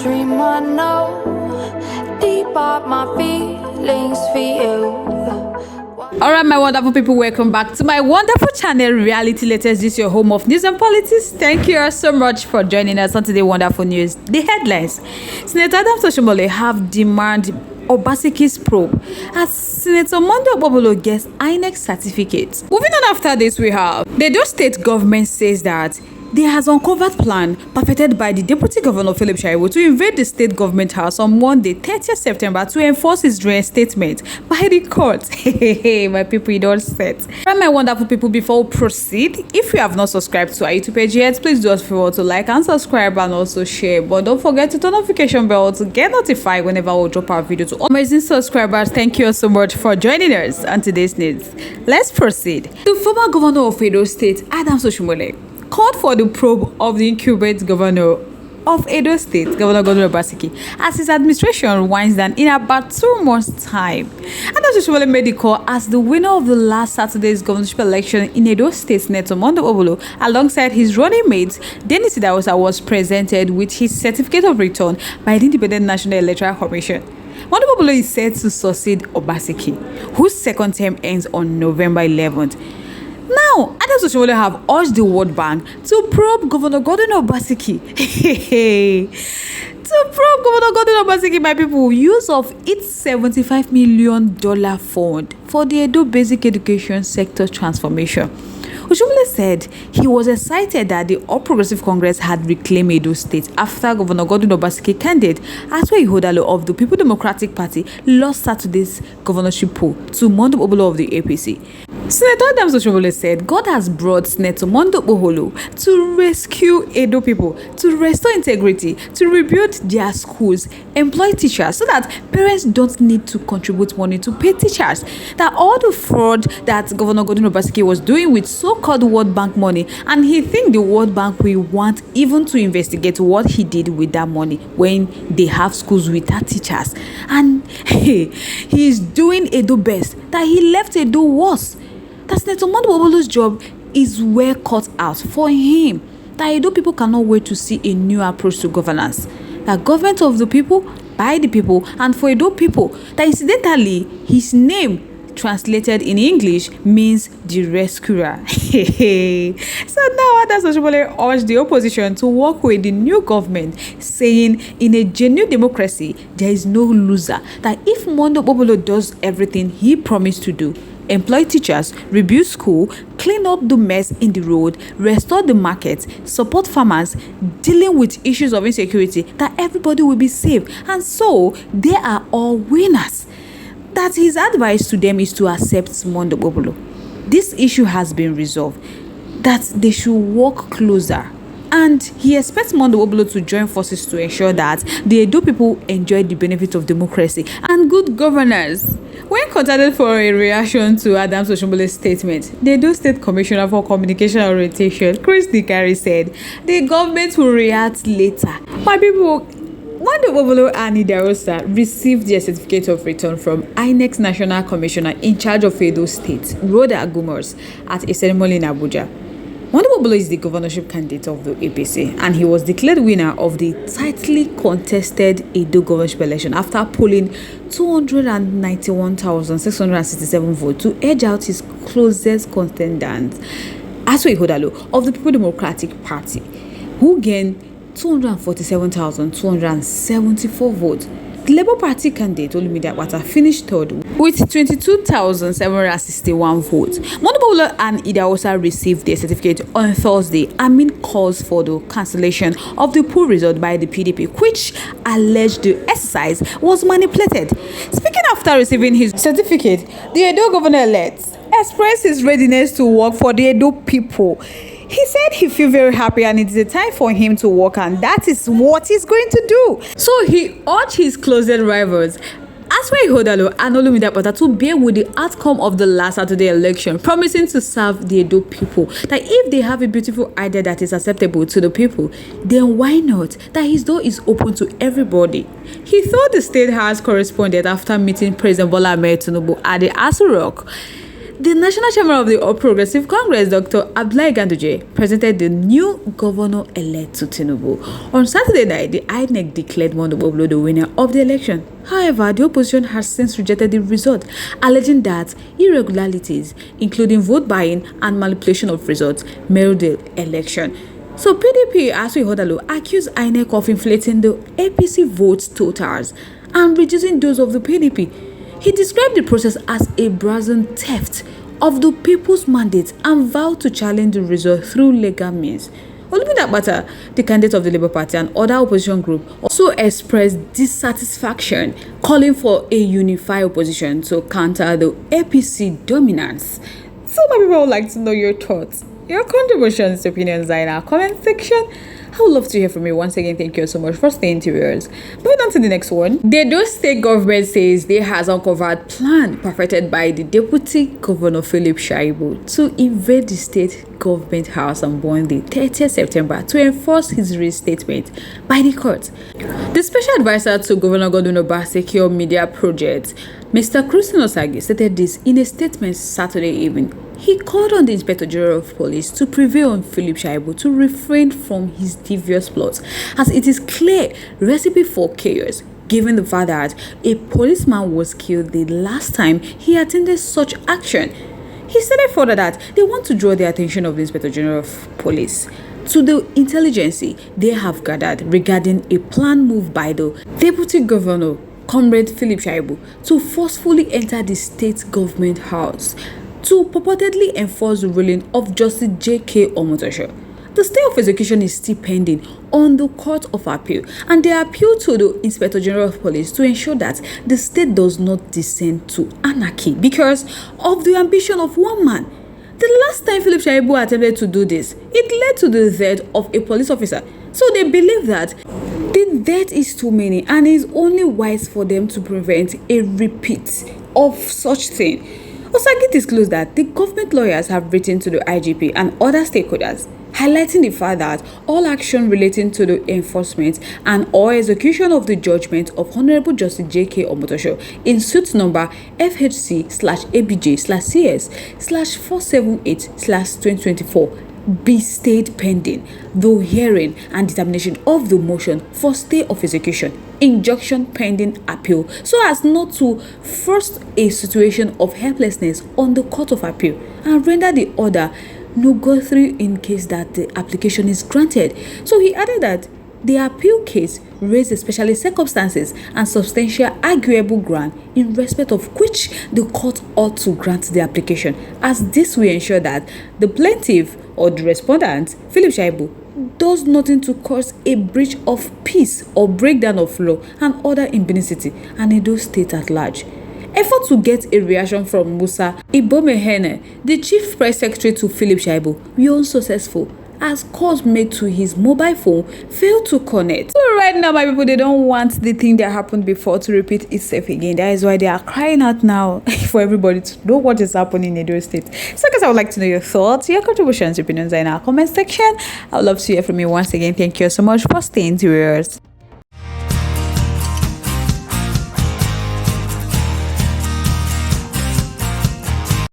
dream I know deep up my feelings for you. Alright, my wonderful people, welcome back to my wonderful channel, Reality Latest. This is your home of news and politics. Thank you all so much for joining us on today's wonderful news. The headlines: Senator Oshiomhole have demanded Obaseki's probe as Senator Monday Obobolo gets Inec certificate. Moving on, after this, we have the Edo state government says that there has uncovered plan perfected by the Deputy Governor Philip Shaiwo to invade the state government house on Monday, 30th September, to enforce his reinstatement by the court. Hey, my people, you don't set. And my wonderful people, before we proceed, if you have not subscribed to our YouTube page yet, please do us a favor to like and subscribe and also share. But don't forget to turn on notification bell to get notified whenever we drop our video. To all amazing subscribers, thank you so much for joining us on today's news. Let's proceed. The former governor of Edo State, Oshiomhole, called for the probe of the incumbent governor of Edo State, Governor Obaseki, as his administration winds down in about 2 months' time. Oshiomhole made the call as the winner of the last Saturday's governorship election in Edo State, Senator Monday Obobolo, alongside his running mate, Dennis Idahosa, was presented with his certificate of return by the Independent National Electoral Commission. Monday Obobolo is set to succeed Obaseki, whose second term ends on November 11th. Now, Oshiomhole have urged the World Bank to probe Governor Obaseki. To probe Governor Obaseki, my people, use of its $75 million fund for the Edo basic education sector transformation. Oshiomhole said he was excited that the All Progressive Congress had reclaimed Edo State after Governor Obaseki candidate H0T of the People Democratic Party lost Saturday's governorship poll to Monday Obobolo of the APC. Senator Oshiomhole said God has brought Senator Monday Obobolo to rescue Edo people, to restore integrity, to rebuild their schools, employ teachers so that parents don't need to contribute money to pay teachers. That all the fraud that Governor Obaseki was doing with so-called World Bank money, and he thinks the World Bank will want even to investigate what he did with that money when they have schools without teachers. And he is doing Edo best, that he left Edo worse. That Senator Monday Obobolo's job is well cut out for him. That Edo people cannot wait to see a new approach to governance. That government of the people, by the people, and for Edo people. That incidentally, his name translated in English means the rescuer. So now Oshiomhole urged the opposition to work with the new government, saying in a genuine democracy there is no loser. That if Monday Obobolo does everything he promised to do, employ teachers, rebuild school, clean up the mess in the road, restore the market, support farmers, dealing with issues of insecurity, that everybody will be safe. And so they are all winners. That his advice to them is to accept Monday Obobolo. This issue has been resolved, that they should work closer. And he expects Monday Obobolo to join forces to ensure that the Edo people enjoy the benefits of democracy and good governance. When contacted for a reaction to Oshiomhole's statement, the Edo State Commissioner for Communication and Orientation, Chris Dikari, said the government will react later. My people, Monday Obobolo and Idahosa received their certificate of return from Inec's National Commissioner in charge of Edo State, Rhoda Agumors, at a ceremony in Abuja. Monday Obobolo is the governorship candidate of the APC, and he was declared winner of the tightly contested Edo governorship election after polling 291,667 votes to edge out his closest contendant, H0T of the People Democratic Party, who gained 247,274 votes. The Labour Party candidate Olumide Akpata finished third with 22,761 votes. Monday Obobolo and Idahosa received their certificate on Thursday amid calls for the cancellation of the poll result by the PDP, which alleged the exercise was manipulated. Speaking after receiving his certificate, the Edo governor-elect expressed his readiness to work for the Edo people. He said he feels very happy and it is a time for him to work, and that is what he's going to do. So he urged his closest rivals, H0T and Olumide Akpata, to bear with the outcome of the last Saturday election, promising to serve the Edo people. That if they have a beautiful idea that is acceptable to the people, then why not? That his door is open to everybody. He thought the State House corresponded after meeting President Bola Ahmed Tinubu at the Aso Rock The National Chairman of the All Progressive Congress, Dr. Abdullahi Ganduje, presented the new governor-elect to Tinubu. On Saturday night, the Inec declared Mondoboblo the winner of the election. However, the opposition has since rejected the result, alleging that irregularities, including vote buying and manipulation of results, marred the election. So PDP, H0T, accused Inec of inflating the APC vote totals and reducing those of the PDP. He described the process as a brazen theft of the people's mandate and vowed to challenge the result through legal means. Olumide, the candidate of the Labour Party and other opposition group, also expressed dissatisfaction, calling for a unified opposition to counter the APC dominance. So many people would like to know your thoughts, your contributions, opinions in our comment section. I would love to hear from you. Once again, thank you so much for staying to yours. Moving on to the next one. The Edo State government says they has uncovered plan perfected by the Deputy Governor Philip Shaibu to invade the state government house on Monday, 30th September, to enforce his restatement by the court. The special advisor to Governor Godwin Obaseki on media projects, Mr. Christian Osagi, stated this in a statement Saturday evening. He called on the Inspector General of Police to prevail on Philip Shaibu to refrain from his devious plots, as it is clear recipe for chaos, given the fact that a policeman was killed the last time he attended such action. He stated further that they want to draw the attention of the Inspector General of Police to the intelligence they have gathered regarding a planned move by the Deputy Governor, Comrade Philip Shaibu, to forcefully enter the state government house to purportedly enforce the ruling of Justice J.K. Omotosho. The stay of execution is still pending on the Court of Appeal, and they appeal to the Inspector General of Police to ensure that the state does not descend to anarchy because of the ambition of one man. The last time Philip Shaibu attempted to do this, it led to the death of a police officer. So they believe that the death is too many and it is only wise for them to prevent a repeat of such thing. Osagi disclosed that the government lawyers have written to the IGP and other stakeholders, highlighting the fact that all action relating to the enforcement and or execution of the judgment of Honorable Justice J.K. Omotosho in suit number FHC/ABJ/CS/478/2024 be stayed pending the hearing and determination of the motion for stay of execution, injunction pending appeal, so as not to force a situation of helplessness on the Court of Appeal and render the order nugatory in case that the application is granted. So he added that the appeal case raised especially circumstances and substantial arguable ground in respect of which the court ought to grant the application, as this will ensure that the plaintiff or the respondent, Philip Shaibu, does nothing to cause a breach of peace or breakdown of law and other impunity and Edo State at large. Effort to get a reaction from Musa Ibomehene, the chief press secretary to Philip Shaibu, were unsuccessful as calls made to his mobile phone failed to connect. So right now, my people, they don't want the thing that happened before to repeat itself again. That is why they are crying out now for everybody to know what is happening in Edo State. So guys, I would like to know your thoughts, your contributions, opinions in our comment section. I would love to hear from you once again. Thank you so much for staying to yours.